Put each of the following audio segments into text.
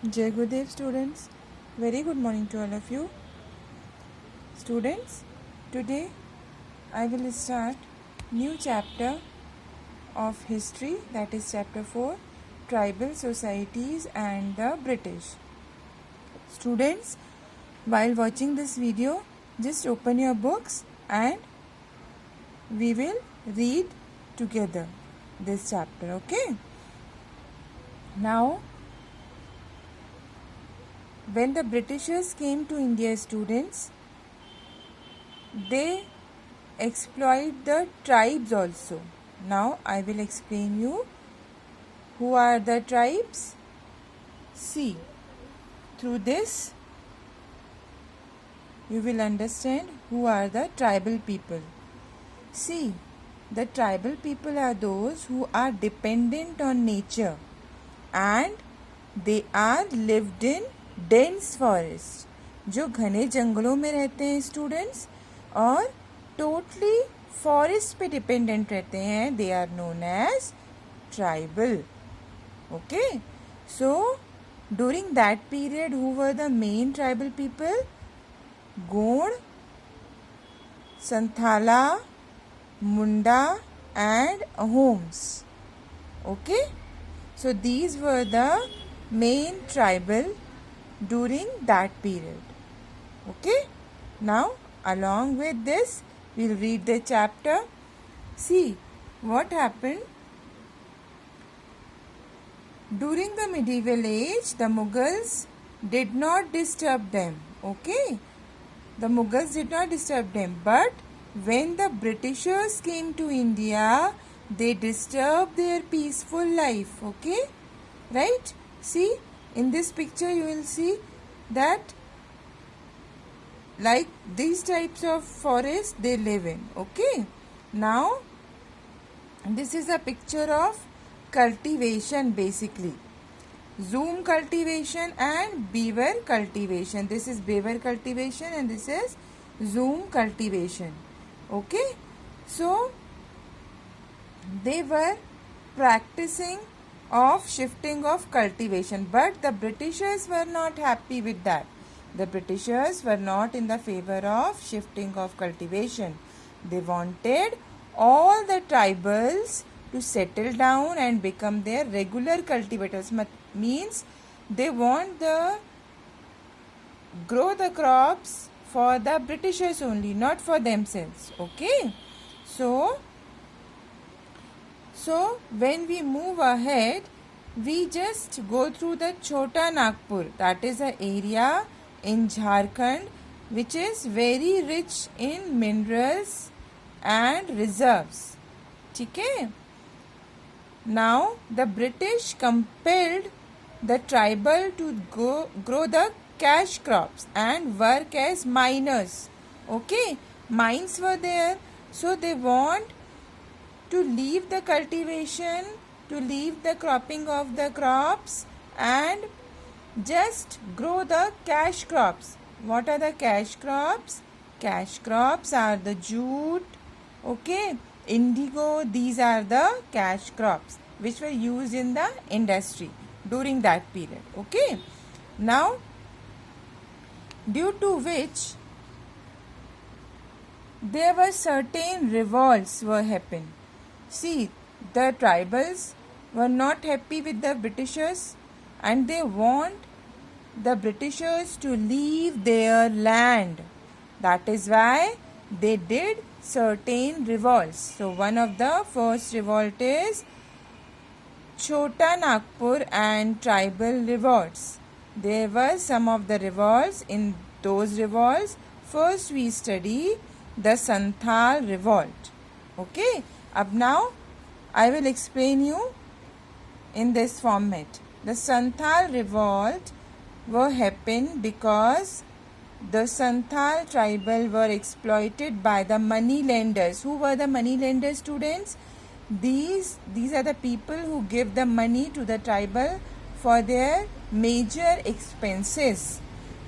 Jai Gurudev students, very good morning to all of you. Students, today I will start new chapter of history, that is chapter 4, tribal societies and the British. Students, while watching this video, just open your books and we will read together this chapter, okay? Now, when the Britishers came to India, students, they exploit the tribes also. Now I will explain you who are the tribes. See, through this you will understand who are the tribal people. See, the tribal people are those who are dependent on nature and they are lived in dense forest, जो घने जंगलों में रहते हैं students और totally forest पे dependent रहते हैं. They are known as tribal. Okay, so during that period who were the main tribal people? Gond, Santhala, Munda and Ahoms. Okay, so these were the main tribal during that period. Okay, now along with this we'll read the chapter. See what happened during the medieval age. The Mughals did not disturb them. Okay, the Mughals did not disturb them, but when the Britishers came to India, they disturbed their peaceful life. Okay, right? See, in this picture you will see that like these types of forests they live in. Okay, now this is a picture of cultivation, basically zoom cultivation and beaver cultivation. This is beaver cultivation and this is zoom cultivation. Okay, so they were practicing of shifting of cultivation, but the Britishers were not happy with that. The Britishers were not in the favor of shifting of cultivation. They wanted all the tribals to settle down and become their regular cultivators. Means they want the grow the crops for the Britishers only, not for themselves. Okay, so when we move ahead, we just go through the Chota Nagpur. That is an area in Jharkhand which is very rich in minerals and reserves. Okay? Now the British compelled the tribal to grow the cash crops and work as miners. Okay, mines were there, so they want to leave the cultivation, to leave the cropping of the crops and just grow the cash crops. What are the cash crops? Cash crops are the jute, okay, indigo. These are the cash crops which were used in the industry during that period. Okay, now due to which there were certain revolts were happening. See, the tribals were not happy with the Britishers and they want the Britishers to leave their land. That is why they did certain revolts. So one of the first revolt is Chota Nagpur and tribal revolts. There were some of the revolts. In those revolts, first we study the Santhal revolt. Okay, up now I will explain you in this format. The Santhal revolt were happened because the Santhal tribal were exploited by the money lenders. Who were the money lenders, students? These are the people who give the money to the tribal for their major expenses.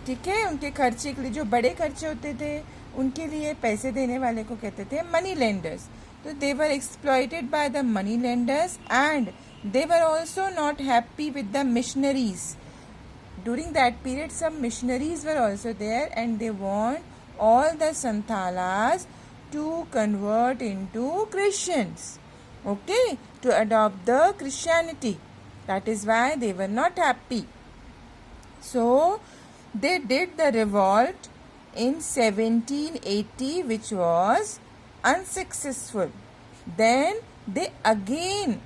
ठीक है, उनके खर्चे के लिए जो बड़े खर्चे होते थे उनके लिए पैसे देने वाले को कहते थे money lenders. So they were exploited by the money lenders and they were also not happy with the missionaries. during that period some missionaries were also there, and they want all the Santhalas to convert into Christians, okay, to adopt the Christianity. That is why they were not happy. So they did the revolt in 1780, which was unsuccessful. Then they again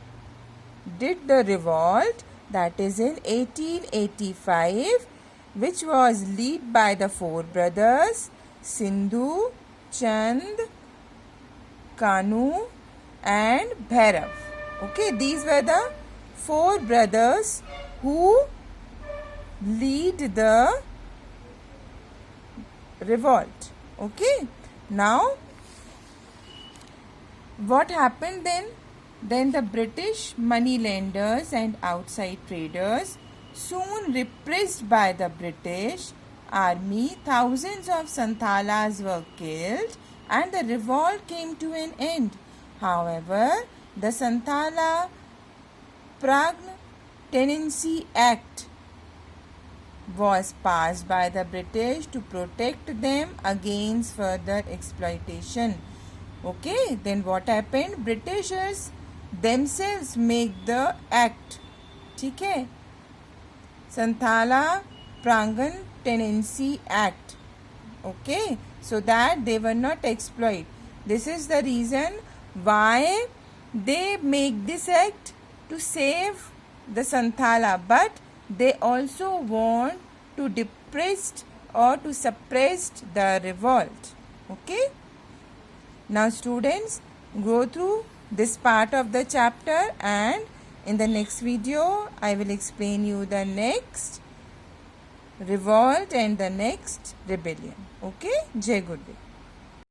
did the revolt, that is in 1885, which was led by the four brothers Sindhu, Chand, Kanu and Bhairav. Okay, these were the four brothers who lead the revolt. Okay, now what happened then? Then the British moneylenders and outside traders, soon repressed by the British army, thousands of Santhalas were killed and the revolt came to an end. However, the Santhala Pragn Tenancy Act was passed by the British to protect them against further exploitation. Okay, then what happened? Britishers themselves make the act. ठीक है, Santhala Prangan Tenancy Act. Okay, so that they were not exploit. This is the reason why they make this act, to save the Santhala, but they also want to depress or to suppress the revolt. Okay. Now students, go through this part of the chapter, and in the next video I will explain you the next revolt and the next rebellion. Okay. Jai Gurudev.